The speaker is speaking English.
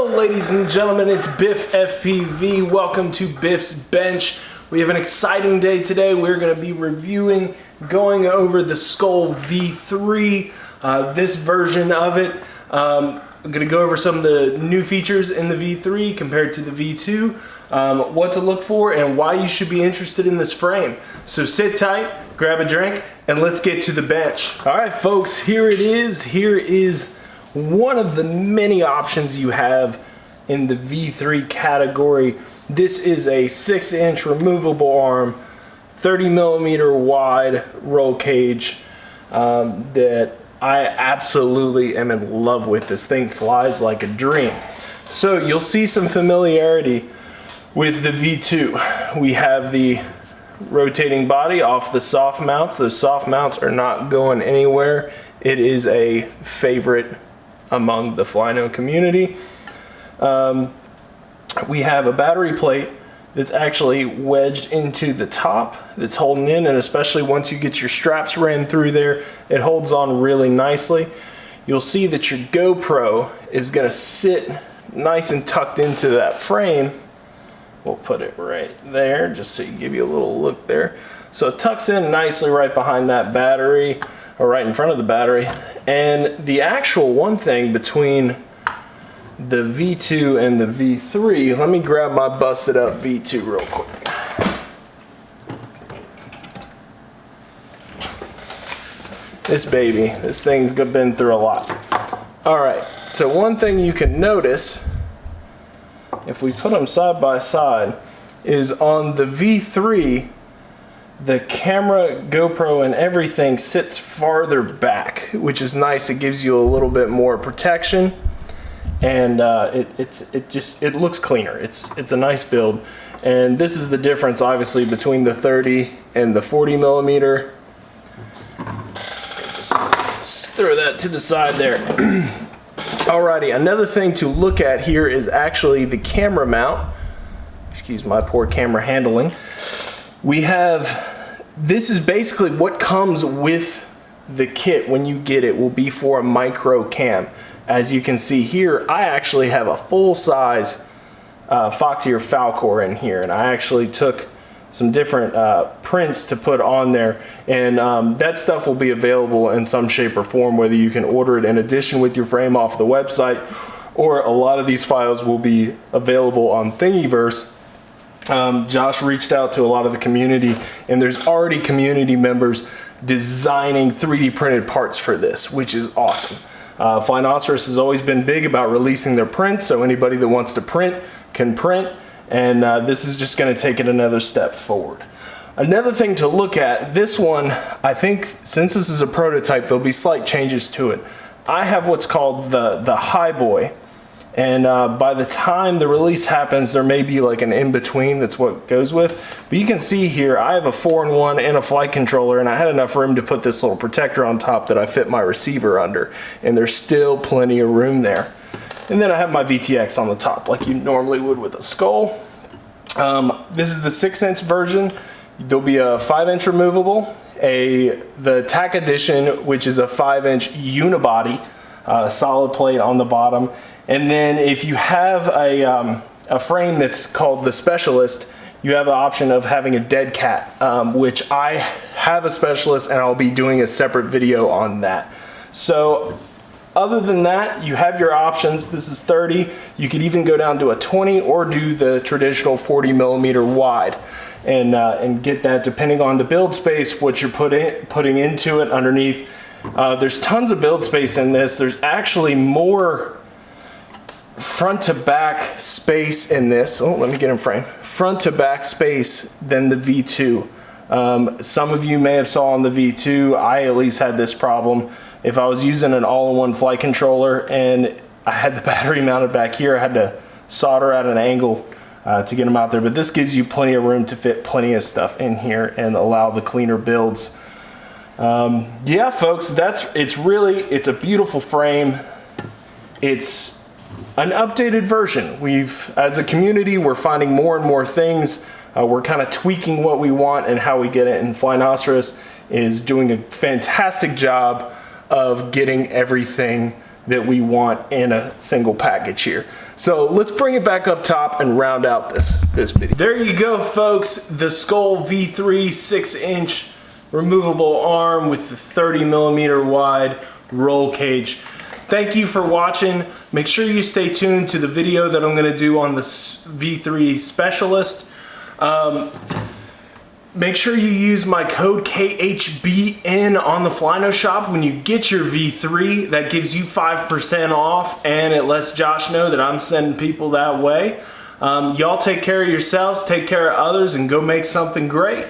Hello ladies and gentlemen, it's Biff FPV. Welcome to Biff's Bench. We have an exciting day today. We're going to be going over the Sköll V3, this version of it. I'm going to go over some of the new features in the V3 compared to the V2, what to look for and why you should be interested in this frame. So sit tight, grab a drink, and let's get to the bench. All right folks, here it is. Here is one of the many options you have in the V3 category. This is a 6-inch removable arm, 30mm wide roll cage that I absolutely am in love with. This thing flies like a dream. So you'll see some familiarity with the V2. We have the rotating body off the soft mounts. Those soft mounts are not going anywhere. It is a favorite among the Flyno community. We have a battery plate that's actually wedged into the top that's holding in, and especially once you get your straps ran through there, it holds on really nicely. You'll see that your GoPro is going to sit nice and tucked into that frame. We'll put it right there just to give you a little look there. So it tucks in nicely right behind that battery, or right in front of the battery. And the actual one thing between the V2 and the V3, let me grab my busted up V2 real quick. This thing's been through a lot. All right, so one thing you can notice, if we put them side by side, is on the V3, the camera, GoPro, and everything sits farther back, which is nice. It gives you a little bit more protection, and it looks cleaner. It's a nice build, and this is the difference, obviously, between the 30 and the 40mm. Just throw that to the side there. Alrighty, another thing to look at here is actually the camera mount. Excuse my poor camera handling. This is basically what comes with the kit when you get it, will be for a micro cam. As you can see here, I actually have a full-size Foxy or Falcor in here, and I actually took some different prints to put on there, and that stuff will be available in some shape or form, whether you can order it in addition with your frame off the website, or a lot of these files will be available on Thingiverse. Josh reached out to a lot of the community, and there's already community members designing 3D printed parts for this, which is awesome. Flynoceros has always been big about releasing their prints, so anybody that wants to print can print, and this is just going to take it another step forward. Another thing to look at, this one, I think since this is a prototype, there'll be slight changes to it. I have what's called the High Boy, and by the time the release happens, there may be like an in-between that's what goes with. But you can see here, I have a 4-in-1 and a flight controller, and I had enough room to put this little protector on top that I fit my receiver under, and there's still plenty of room there. And then I have my VTX on the top, like you normally would with a Sköll. This is the 6-inch version. There'll be a 5-inch removable, the TAC edition, which is a 5-inch unibody, solid plate on the bottom. And then if you have a frame that's called the Specialist, you have the option of having a dead cat, which I have a Specialist, and I'll be doing a separate video on that. So other than that, you have your options. This is 30. You could even go down to a 20 or do the traditional 40mm wide, and get that depending on the build space, what you're putting into it underneath. There's tons of build space in this. There's actually more front to back space in this. Oh, let me get in frame. Front to back space than the V2. Some of you may have saw on the V2, I at least had this problem. If I was using an all-in-one flight controller and I had the battery mounted back here, I had to solder at an angle to get them out there. But this gives you plenty of room to fit plenty of stuff in here and allow the cleaner builds. Yeah, folks, it's a beautiful frame. It's an updated version. As a community, we're finding more and more things. We're kind of tweaking what we want and how we get it, and Flynoceros is doing a fantastic job of getting everything that we want in a single package here. So let's bring it back up top and round out this video. There you go, folks. The Sköll V3 6-inch removable arm with the 30mm wide roll cage. Thank you for watching. Make sure you stay tuned to the video that I'm going to do on the V3 Specialist. Make sure you use my code KHBN on the Flyno shop when you get your V3. That gives you 5% off, and it lets Josh know that I'm sending people that way. Y'all take care of yourselves, take care of others, and go make something great.